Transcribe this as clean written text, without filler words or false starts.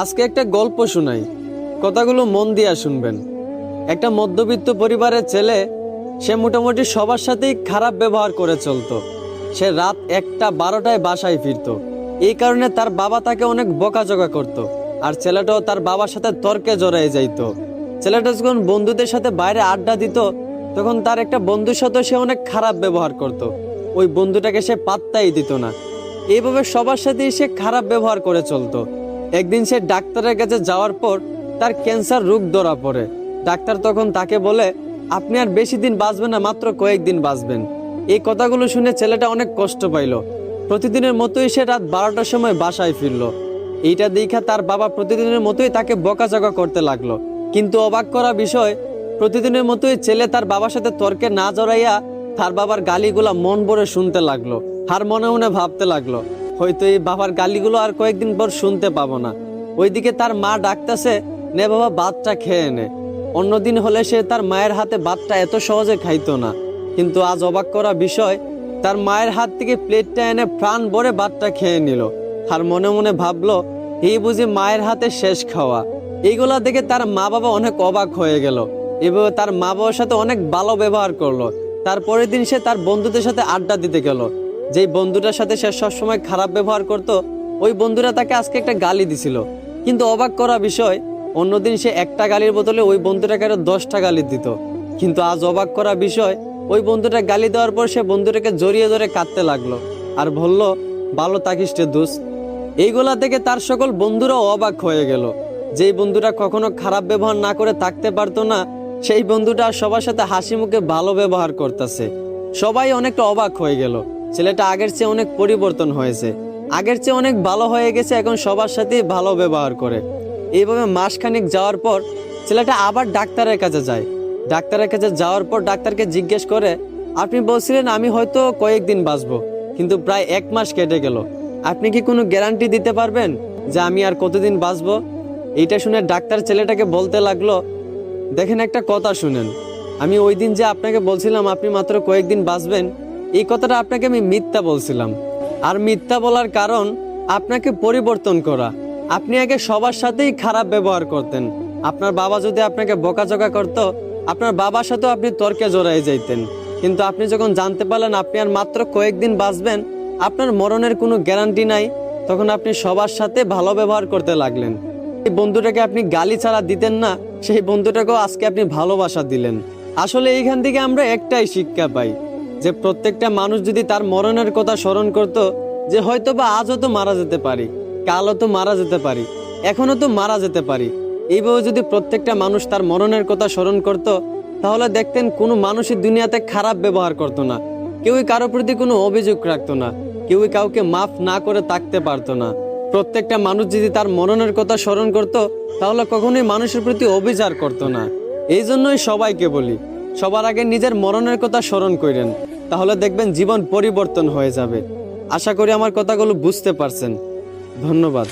আজকে একটা গল্প শোনাই, কথাগুলো মন দিয়া শুনবেন। একটা মধ্যবিত্ত পরিবারের ছেলে, সে মোটামুটি সবার সাথেই খারাপ ব্যবহার করে চলতো। সে রাত 1টা 12টায় বাসায় ফিরতো। এই কারণে তার বাবা তাকে অনেক বকাঝকা করত। আর ছেলেটাও তার বাবার সাথে তর্কে জড়ায় যাইতো। ছেলেটা যখন বন্ধুদের সাথে বাইরে আড্ডা দিত, তখন তার একটা বন্ধুর সাথে সে অনেক খারাপ ব্যবহার করত। ওই বন্ধুটাকে সে পাত্তাই দিত না। এইভাবে সবার সাথেই সে খারাপ ব্যবহার করে চলতো। একদিন সে ডাক্তারের কাছে যাওয়ার পর তার ক্যান্সার রোগ ধরা পড়ে। ডাক্তার তখন তাকে বলে, আপনি আর বেশি দিন বাঁচবেন না, মাত্র কয়েকদিন বাঁচবেন। এই কথাগুলো শুনে ছেলেটা অনেক কষ্ট পাইল। প্রতিদিনের মতোই সে রাত 12টার সময় বাসায় ফিরল। এইটা দেখা তার বাবা প্রতিদিনের মতোই তাকে বকাঝকা করতে লাগলো। কিন্তু অবাক করা বিষয়, প্রতিদিনের মতোই ছেলে তার বাবার সাথে তর্কে না জড়াইয়া তার বাবার গালিগুলা মন ভরে শুনতে লাগলো। আর মনে মনে ভাবতে লাগলো, হয়তো এই বাবার গালিগুলো আর কয়েকদিন পর শুনতে পাবো না। ওইদিকে তার মা ডাকতেছে, নে বাবা ভাতটা খেয়ে নে। অন্যদিন হলে সে তার মায়ের হাতে ভাতটা এত সহজে খাইতো না। কিন্তু আজ অবাক করা বিষয়, তার মায়ের হাত থেকে প্লেটটা এনে প্রাণ ভরে ভাতটা খেয়ে নিল। আর মনে মনে ভাবলো, এই বুঝি মায়ের হাতে শেষ খাওয়া। এইগুলা দেখে তার মা বাবা অনেক অবাক হয়ে গেল। এভাবে তার মা বাবার সাথে অনেক ভালো ব্যবহার করলো। তারপরের দিন সে তার বন্ধুদের সাথে আড্ডা দিতে গেল। যেই বন্ধুটার সাথে সে সবসময় খারাপ ব্যবহার করত, ওই বন্ধুরা তাকে আজকে একটা গালি দিছিল। কিন্তু অবাক করা বিষয়, অন্যদিন সে একটা গালির বদলে ওই বন্ধুটাকে আরো 10টা গালি দিত। কিন্তু আজ অবাক করা বিষয়, ওই বন্ধুটা গালি দেওয়ার পর সে বন্ধুটাকে জড়িয়ে ধরে কাঁদতে লাগলো আর বলল, ভালো থাকিস রে দোস্ত। এইগুলা থেকে তার সকল বন্ধুরাও অবাক হয়ে গেল। যেই বন্ধুটা কখনো খারাপ ব্যবহার না করে থাকতে পারতো না, সেই বন্ধুটা সবার সাথে হাসি মুখে ভালো ব্যবহার করতেছে। সবাই অনেকটা অবাক হয়ে গেল। ছেলেটা আগের চেয়ে অনেক পরিবর্তন হয়েছে, আগের চেয়ে অনেক ভালো হয়ে গেছে, এখন সবার সাথেই ভালো ব্যবহার করে। এইভাবে মাসখানিক যাওয়ার পর ছেলেটা আবার ডাক্তারের কাছে যায়। ডাক্তারের কাছে যাওয়ার পর ডাক্তারকে জিজ্ঞেস করে, আপনি বলছিলেন আমি হয়তো কয়েকদিন বাঁচবো, কিন্তু প্রায় 1 মাস কেটে গেল। আপনি কি কোনো গ্যারান্টি দিতে পারবেন যে আমি আর কতদিন বাঁচবো? এইটা শুনে ডাক্তার ছেলেটাকে বলতে লাগলো, দেখেন একটা কথা শুনেন, আমি ওই দিন যে আপনাকে বলছিলাম আপনি মাত্র কয়েকদিন বাঁচবেন, এই কথাটা আপনাকে আমি মিথ্যা বলছিলাম। আর মিথ্যা বলার কারণ আপনাকে পরিবর্তন করা। আপনি আগে সবার সাথেই খারাপ ব্যবহার করতেন। আপনার বাবা যদি আপনাকে বকাঝকা করতো, আপনার বাবার সাথেও আপনি তর্কে জড়াই যাইতেন। কিন্তু আপনি যখন জানতে পারলেন আপনি আর মাত্র কয়েকদিন বাঁচবেন, আপনার মরণের কোনো গ্যারান্টি নাই, তখন আপনি সবার সাথে ভালো ব্যবহার করতে লাগলেন। এই বন্ধুটাকে আপনি গালি ছাড়া দিতেন না, সেই বন্ধুটাকেও আজকে আপনি ভালোবাসা দিলেন। আসলে এইখান থেকে আমরা একটাই শিক্ষা পাই, যে প্রত্যেকটা মানুষ যদি তার মরণের কথা স্মরণ করত, যে হয়তো বা আজও তো মারা যেতে পারি, কালও তো মারা যেতে পারি, এখনো তো মারা যেতে পারি, এইভাবে যদি প্রত্যেকটা মানুষ তার মরণের কথা স্মরণ করত, তাহলে দেখতেন কোনো মানুষই দুনিয়াতে খারাপ ব্যবহার করতো না, কেউই কারো প্রতি কোনো অভিযোগ রাখতো না, কেউই কাউকে মাফ না করে থাকতে পারতো না। প্রত্যেকটা মানুষ যদি তার মরণের কথা স্মরণ করত, তাহলে কখনোই মানুষের প্রতি অবিচার করতো না। এই জন্যই সবাইকে বলি, সবার আগে নিজের মরণের কথা স্মরণ করেন, তাহলে দেখবেন জীবন পরিবর্তন হয়ে যাবে। আশা করি আমার কথাগুলো বুঝতে পারছেন। ধন্যবাদ।